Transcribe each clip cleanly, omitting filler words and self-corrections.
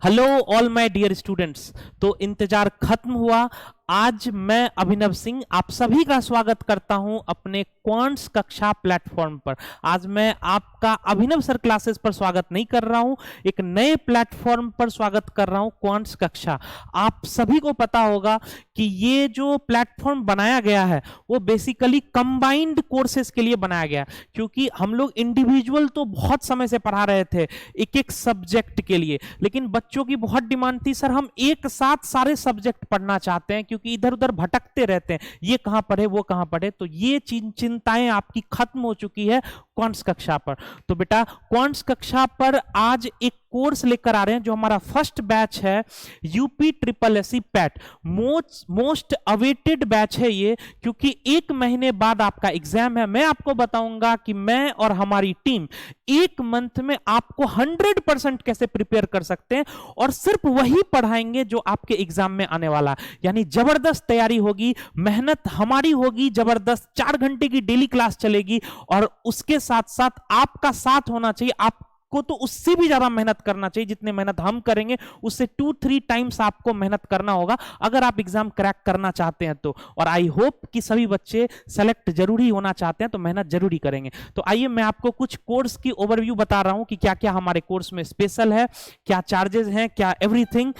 Hello all my dear students. तो इंतजार खत्म हुआ। आज मैं अभिनव सिंह आप सभी का स्वागत करता हूं अपने क्वांट्स कक्षा प्लेटफॉर्म पर। आज मैं आपका अभिनव सर क्लासेस पर स्वागत नहीं कर रहा हूं, एक नए प्लेटफॉर्म पर स्वागत कर रहा हूं, क्वांट्स कक्षा। आप सभी को पता होगा कि ये जो प्लेटफॉर्म बनाया गया है वो बेसिकली कंबाइंड कोर्सेज के लिए बनाया गया, क्योंकि हम लोग इंडिविजुअल तो बहुत समय से पढ़ा रहे थे एक एक सब्जेक्ट के लिए, लेकिन बच्चों की बहुत डिमांड थी सर हम एक साथ सारे सब्जेक्ट पढ़ना चाहते हैं, क्योंकि इधर उधर भटकते रहते हैं, ये कहां पढ़े वो कहां पढ़े। तो ये चिंताएं आपकी खत्म हो चुकी है क्वांट्स कक्षा पर। तो बेटा क्वांट्स कक्षा पर आज एक कोर्स लेकर आ रहे हैं जो हमारा फर्स्ट बैच है, UP triple SC PAT. Most awaited batch है ये, क्योंकि एक महीने बाद आपका एग्जाम है। मैं आपको बताऊंगा कि मैं और हमारी टीम एक मंथ में आपको 100% कैसे प्रिपेयर कर सकते हैं, और सिर्फ वही पढ़ाएंगे जो आपके एग्जाम में आने वाला है। यानी जबरदस्त तैयारी होगी, मेहनत हमारी होगी जबरदस्त, 4 घंटे की डेली क्लास चलेगी, और उसके साथ साथ आपका साथ होना चाहिए। आपको तो उससे भी ज्यादा मेहनत करना चाहिए, जितने मेहनत हम करेंगे उससे 2-3 टाइम्स आपको मेहनत करना होगा अगर आप एग्जाम क्रैक करना चाहते हैं तो। और आई होप कि सभी बच्चे सेलेक्ट जरूरी होना चाहते हैं तो मेहनत जरूरी करेंगे। तो आइए मैं आपको कुछ कोर्स की ओवरव्यू बता रहा हूं कि क्या क्या हमारे कोर्स में स्पेशल है, क्या चार्जेस हैं, क्या everything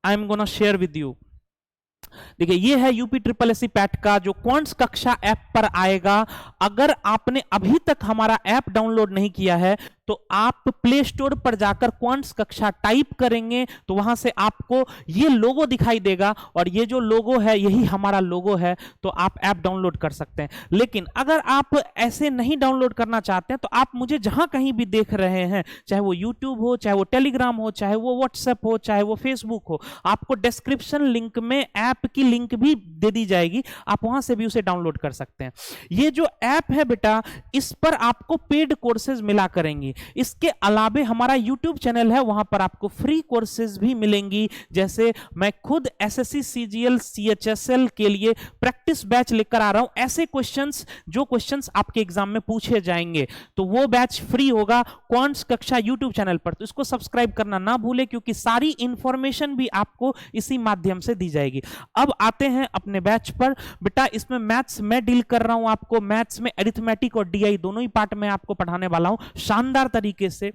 I am gonna share with you. देखिए ये है यूपी ट्रिपल एससी पैट का जो क्वांट्स कक्षा ऐप पर आएगा। अगर आपने अभी तक हमारा ऐप डाउनलोड नहीं किया है तो आप प्ले स्टोर पर जाकर क्वांट्स कक्षा टाइप करेंगे तो वहां से आपको ये लोगो दिखाई देगा, और ये जो लोगो है यही हमारा लोगो है, तो आप ऐप डाउनलोड कर सकते हैं। लेकिन अगर आप ऐसे नहीं डाउनलोड करना चाहते हैं तो आप मुझे जहां कहीं भी देख रहे हैं, चाहे वो यूट्यूब हो, चाहे वो टेलीग्राम हो, चाहे वो व्हाट्सएप हो, चाहे वो फेसबुक हो, आपको डिस्क्रिप्शन लिंक में ऐप की लिंक भी दे दी जाएगी, आप वहां से भी उसे डाउनलोड कर सकते हैं। ये जो ऐप है बेटा, इस पर आपको पेड कोर्सेज मिला करेंगी। इसके अलावे हमारा YouTube चैनल है, वहां पर आपको फ्री कोर्सेज भी मिलेंगी। जैसे मैं खुद एसएससी सीजीएल सीएचएसएल के लिए प्रैक्टिस बैच लेकर आ रहा हूं, ऐसे क्वेश्चंस जो क्वेश्चंस आपके एग्जाम में पूछे जाएंगे, तो वो बैच फ्री होगा क्वांट्स कक्षा YouTube चैनल पर। तो इसको सब्सक्राइब करना ना भूले, क्योंकि सारी इंफॉर्मेशन भी आपको इसी माध्यम से दी जाएगी। अब आते हैं अपने बैच पर। बेटा इसमें मैथ्स मैं डील कर रहा हूं, आपको मैथ्स में अरिथमेटिक और डीआई दोनों ही पार्ट में आपको पढ़ाने वाला हूं शानदार तरीके से।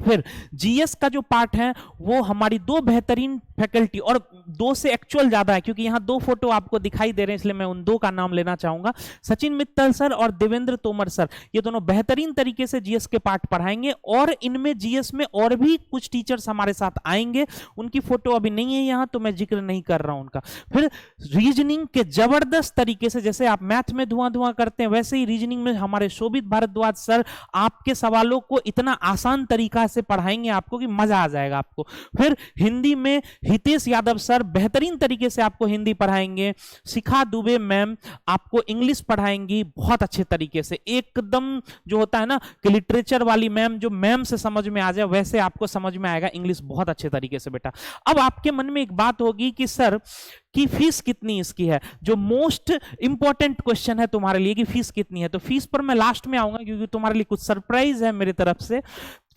फिर जीएस का जो पार्ट है वो हमारी 2 बेहतरीन फैकल्टी, और 2 से एक्चुअल ज्यादा है क्योंकि यहां 2 फोटो आपको दिखाई दे रहे हैं, इसलिए मैं उन 2 का नाम लेना चाहूंगा। सचिन मित्तल सर और देवेंद्र तोमर सर, ये दोनों बेहतरीन तरीके से जीएस के पार्ट पढ़ाएंगे, और इनमें जीएस में और भी कुछ टीचर्स हमारे साथ आएंगे, उनकी फोटो अभी नहीं है यहां तो मैं जिक्र नहीं कर रहा हूं उनका। फिर रीजनिंग के जबरदस्त तरीके से, जैसे आप मैथ में धुआं धुआं करते हैं वैसे ही रीजनिंग में हमारे शोभित भारद्वाज सर आपके सवालों को इतना आसान तरीका से पढ़ाएंगे आपको कि मजा आ जाएगा आपको। फिर हिंदी में हितेश यादव सर बेहतरीन तरीके से आपको हिंदी पढ़ाएंगे। शिखा दुबे मैम आपको इंग्लिश पढ़ाएंगी बहुत अच्छे तरीके से, एकदम जो होता है ना कि लिटरेचर वाली मैम, जो मैम से समझ में आ जाए वैसे आपको समझ में आएगा इंग्लिश बहुत अच्छे तरीके से। बेटा अब आपके मन में एक बात होगी कि सर की फीस कितनी इसकी है, जो मोस्ट इंपॉर्टेंट क्वेश्चन है तुम्हारे लिए कि फीस कितनी है। तो फीस पर मैं लास्ट में आऊंगा, क्योंकि तुम्हारे लिए कुछ सरप्राइज है मेरी तरफ से।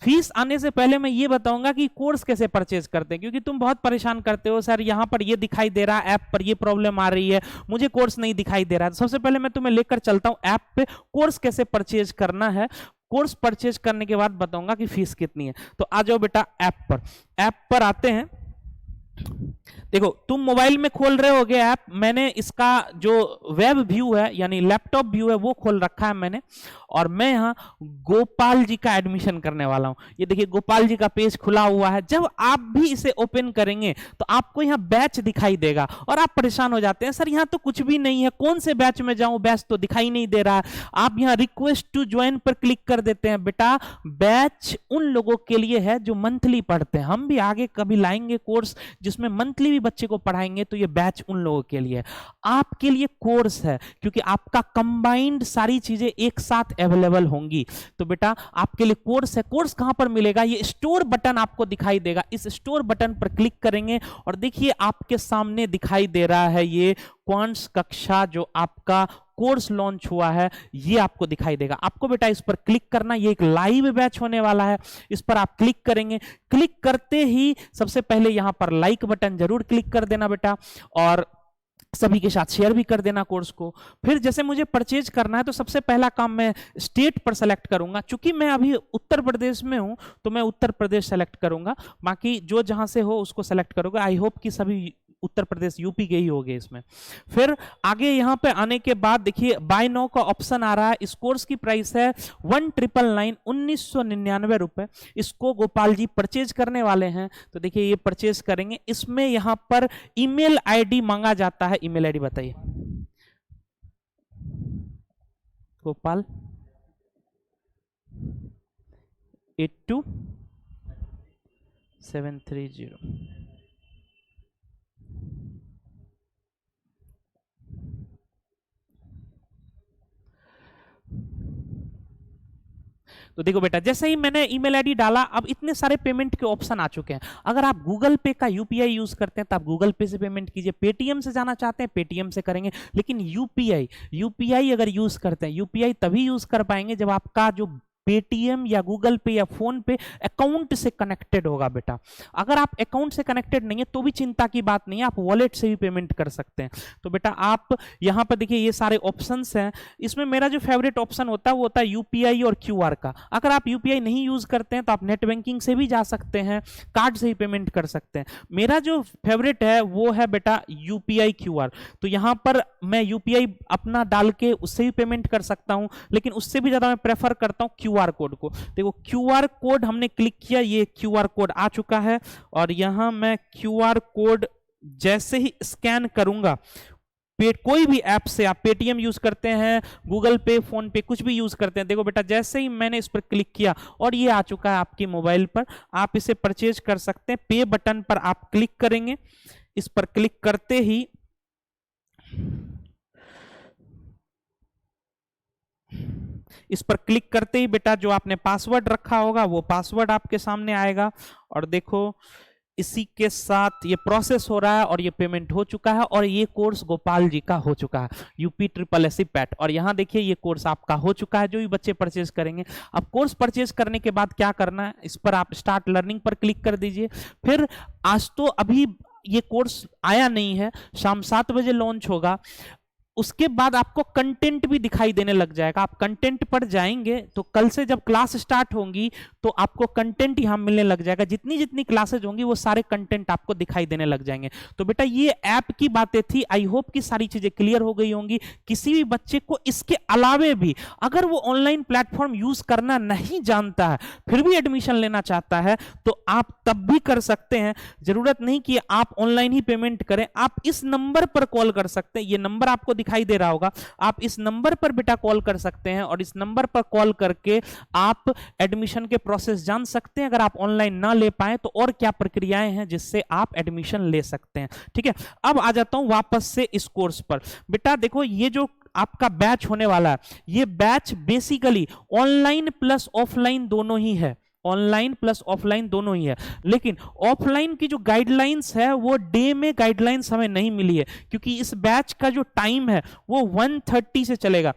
फीस आने से पहले मैं ये बताऊंगा कि कोर्स कैसे परचेज करते हैं, क्योंकि तुम बहुत परेशान करते हो सर यहां पर ये दिखाई दे रहा है, ऐप पर ये प्रॉब्लम आ रही है, मुझे कोर्स नहीं दिखाई दे रहा है। तो सबसे पहले मैं तुम्हें लेकर चलता हूं ऐप पे, कोर्स कैसे परचेज करना है। कोर्स परचेज करने के बाद बताऊंगा कि फीस कितनी है। तो आ जाओ बेटा ऐप पर। ऐप पर आते हैं। देखो तुम मोबाइल में खोल रहे होगे ऐप, मैंने इसका जो वेब व्यू है यानी लैपटॉप व्यू है वो खोल रखा है मैंने, और मैं यहां गोपाल जी का एडमिशन करने वाला हूं। ये देखिए गोपाल जी का पेज खुला हुआ है। जब आप भी इसे ओपन करेंगे तो आपको यहां बैच दिखाई देगा, और आप परेशान हो जाते हैं सर यहां तो कुछ भी नहीं है, कौन से बैच में जाऊं, बैच तो दिखाई नहीं दे रहा है। आप यहां रिक्वेस्ट टू ज्वाइन पर क्लिक कर देते हैं। बेटा बैच उन लोगों के लिए है जो मंथली पढ़ते हैं, हम भी आगे कभी लाएंगे कोर्स जिसमें मंथली भी बच्चे को पढ़ाएंगे, तो ये बैच उन लोगों के लिए है। आपके लिए कोर्स है क्योंकि आपका कंबाइंड सारी चीजें एक साथ अवेलेबल होंगी। तो बेटा आपके लिए कोर्स है। कोर्स कहां पर मिलेगा, ये स्टोर बटन आपको दिखाई देगा, इस स्टोर बटन पर क्लिक करेंगे और देखिए आपके सामने दिखाई दे रहा है ये क्वांट्स कक्षा जो आपका कोर्स लॉन्च हुआ है ये आपको दिखाई देगा। आपको बेटा इस पर क्लिक करना, ये एक लाइव बैच होने वाला है, इस पर आप क्लिक करेंगे। क्लिक करते ही सबसे पहले यहां पर लाइक बटन जरूर क्लिक कर देना बेटा, और सभी के साथ शेयर भी कर देना कोर्स को। फिर जैसे मुझे परचेज करना है तो सबसे पहला काम मैं स्टेट पर सेलेक्ट करूंगा। चूंकि मैं अभी उत्तर प्रदेश में हूं तो मैं उत्तर प्रदेश सेलेक्ट करूंगा, बाकी जो जहां से हो उसको सेलेक्ट करोगे। आई होप कि सभी उत्तर प्रदेश यूपी के ही होंगे इसमें। फिर आगे यहां पे आने के बाद देखिए बाय नाउ का ऑप्शन आ रहा है। इस कोर्स की प्राइस है 1999 1999 रुपए। इसको गोपाल जी परचेज करने वाले हैं, तो देखिए ये परचेज करेंगे। इसमें यहां पर ईमेल आईडी मांगा जाता है, ईमेल आईडी बताइए गोपाल 82730। तो देखो बेटा जैसे ही मैंने ईमेल आईडी डाला, अब इतने सारे पेमेंट के ऑप्शन आ चुके हैं। अगर आप गूगल पे का यूपीआई यूज करते हैं तो आप गूगल पे से पेमेंट कीजिए, पेटीएम से जाना चाहते हैं पेटीएम से करेंगे, लेकिन यूपीआई अगर यूज करते हैं, यूपीआई तभी यूज कर पाएंगे जब आपका जो पेटीएम या गूगल पे या फोन पे अकाउंट से कनेक्टेड होगा बेटा। अगर आप अकाउंट से कनेक्टेड नहीं है तो भी चिंता की बात नहीं है, आप वॉलेट से भी पेमेंट कर सकते हैं। तो बेटा आप यहां पर देखिए ये सारे ऑप्शंस हैं। इसमें मेरा जो फेवरेट ऑप्शन होता है वो होता है यूपीआई और क्यूआर का। अगर आप यूपीआई नहीं यूज करते हैं तो आप नेट बैंकिंग से भी जा सकते हैं, कार्ड से ही पेमेंट कर सकते हैं। मेरा जो फेवरेट है वो है बेटा यूपीआई क्यूआर। तो यहां पर मैं यूपीआई अपना डाल के उससे भी पेमेंट कर सकता हूं, लेकिन उससे भी ज्यादा मैं प्रेफर करता हूं क्यूआर कोड को। देखो क्यूआर कोड हमने क्लिक किया, ये क्यूआर कोड आ चुका है, और यहां मैं क्यूआर कोड जैसे ही स्कैन करूंगा, कोई भी ऐप से, आप पेटीएम यूज करते हैं, गूगल पे, फोन पे, कुछ भी यूज करते हैं, देखो बेटा जैसे ही मैंने इस पर क्लिक किया और ये आ चुका है आपकी मोबाइल पर, आप इसे परचेज कर सकते हैं। पे बटन पर आप क्लिक करेंगे, इस पर क्लिक करते ही बेटा जो आपने पासवर्ड रखा होगा वो पासवर्ड आपके सामने आएगा, और देखो इसी के साथ ये प्रोसेस हो रहा है और ये पेमेंट हो चुका है, और ये कोर्स गोपाल जी का हो चुका है, यूपी SSSC पैट। और यहाँ देखिए ये कोर्स आपका हो चुका है, जो भी बच्चे परचेज करेंगे। अब कोर्स परचेज करने के बाद क्या करना है, इस पर आप स्टार्ट लर्निंग पर क्लिक कर दीजिए। फिर आज तो अभी ये कोर्स आया नहीं है, शाम 7 बजे लॉन्च होगा। उसके बाद आपको कंटेंट भी दिखाई देने लग जाएगा। आप कंटेंट पर जाएंगे तो कल से जब क्लास स्टार्ट होंगी तो आपको कंटेंट यहां मिलने लग जाएगा। जितनी जितनी क्लासेज होंगी वो सारे कंटेंट आपको दिखाई देने लग जाएंगे। तो बेटा ये ऐप की बातें थी, आई होप कि सारी चीजें क्लियर हो गई होंगी। किसी भी बच्चे को इसके अलावे भी अगर वो ऑनलाइन प्लेटफॉर्म यूज करना नहीं जानता है फिर भी एडमिशन लेना चाहता है तो आप तब भी कर सकते हैं। जरूरत नहीं कि आप ऑनलाइन ही पेमेंट करें, आप इस नंबर पर कॉल कर सकते हैं। ये नंबर आपको दिखाई दे रहा होगा, आप इस नंबर पर बेटा कॉल कर सकते हैं, और इस नंबर पर कॉल करके आप एडमिशन के प्रोसेस जान सकते हैं। अगर आप ऑनलाइन ना ले पाए तो और क्या प्रक्रियाएं हैं जिससे आप एडमिशन ले सकते हैं। ठीक है, अब आ जाता हूं वापस से इस कोर्स पर। बेटा देखो ये जो आपका बैच होने वाला है, ये batch basically online plus offline दोनों ही है, ऑनलाइन प्लस ऑफलाइन दोनों ही है। लेकिन ऑफलाइन की जो गाइडलाइंस है वो डे में गाइडलाइंस हमें नहीं मिली है, क्योंकि इस बैच का जो टाइम है वो 1:30 से चलेगा।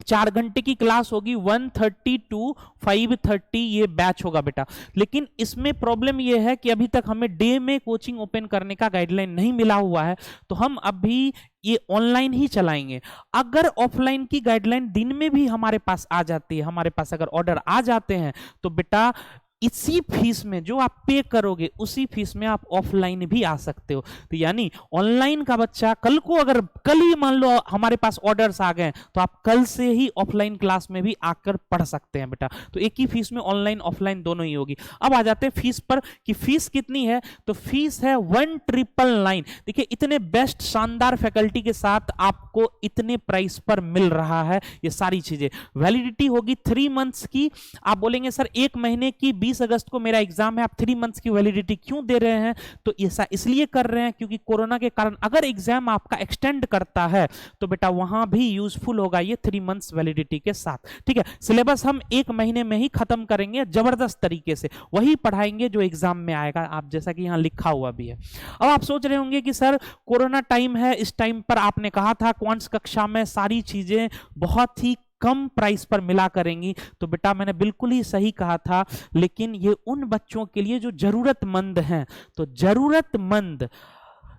4 घंटे की क्लास होगी, 1:30 to 5:30 ये बैच होगा बेटा। लेकिन इसमें प्रॉब्लम ये है कि अभी तक हमें डे में कोचिंग ओपन करने का गाइडलाइन नहीं मिला हुआ है, तो हम अभी ये ऑनलाइन ही चलाएंगे। अगर ऑफलाइन की गाइडलाइन दिन में भी हमारे पास आ जाती है, हमारे पास अगर ऑर्डर आ जाते हैं, तो बेटा इसी फीस में जो आप पे करोगे उसी फीस में आप ऑफलाइन भी आ सकते हो। तो यानी ऑनलाइन का बच्चा कल को, अगर कल ही मान लो हमारे पास ऑर्डर्स आ गए, तो आप कल से ही ऑफलाइन क्लास में भी आकर पढ़ सकते हैं बेटा। तो एक ही फीस में ऑनलाइन ऑफलाइन दोनों ही होगी। अब आ जाते हैं फीस पर कि फीस कितनी है। तो फीस है 1999। देखिए इतने बेस्ट शानदार फैकल्टी के साथ आपको इतने प्राइस पर मिल रहा है ये सारी चीजें। वैलिडिटी होगी 3 मंथ्स की। आप बोलेंगे सर 1 महीने की 20 अगस्त को मेरा एग्जाम है, आप 3 मंथ्स की वैलिडिटी क्यों दे रहे हैं? तो ऐसा इसलिए कर रहे हैं क्योंकि कोरोना के कारण अगर एग्जाम आपका एक्सटेंड करता है तो बेटा वहां भी यूजफुल होगा ये 3 मंथ्स वैलिडिटी के साथ। ठीक है, सिलेबस हम 1 महीने में ही खत्म करेंगे जबरदस्त तरीके से, वही पढ़ाएंगे जो एग्जाम में आएगा, आप जैसा कि यहां लिखा हुआ भी है। अब आप सोच रहे होंगे कि सर कोरोना टाइम है, इस टाइम पर आपने कहा था क्वांट्स कक्षा में सारी चीजें बहुत ही कम प्राइस पर मिला करेंगी, तो बेटा मैंने बिल्कुल ही सही कहा था, लेकिन ये उन बच्चों के लिए जो जरूरतमंद हैं। तो जरूरतमंद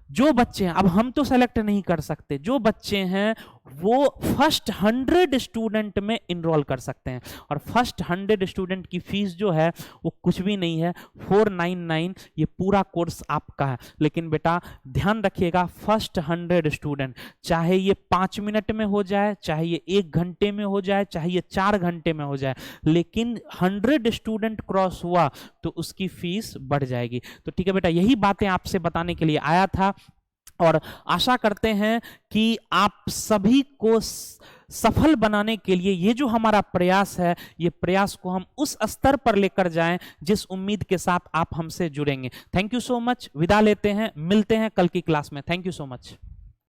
जो बच्चे हैं, अब हम तो सेलेक्ट नहीं कर सकते, जो बच्चे हैं वो फर्स्ट 100 स्टूडेंट में इनरोल कर सकते हैं, और फर्स्ट 100 स्टूडेंट की फीस जो है वो कुछ भी नहीं है, 499, ये पूरा कोर्स आपका है। लेकिन बेटा ध्यान रखिएगा, फर्स्ट 100 स्टूडेंट, चाहे ये 5 मिनट में हो जाए, चाहे ये 1 घंटे में हो जाए, चाहे ये 4 घंटे में हो जाए, लेकिन 100 स्टूडेंट क्रॉस हुआ तो उसकी फीस बढ़ जाएगी। तो ठीक है बेटा, यही बातें आपसे बताने के लिए आया था, और आशा करते हैं कि आप सभी को सफल बनाने के लिए ये जो हमारा प्रयास है, ये प्रयास को हम उस स्तर पर लेकर जाएं जिस उम्मीद के साथ आप हमसे जुड़ेंगे। थैंक यू सो मच, विदा लेते हैं, मिलते हैं कल की क्लास में। Thank you so much.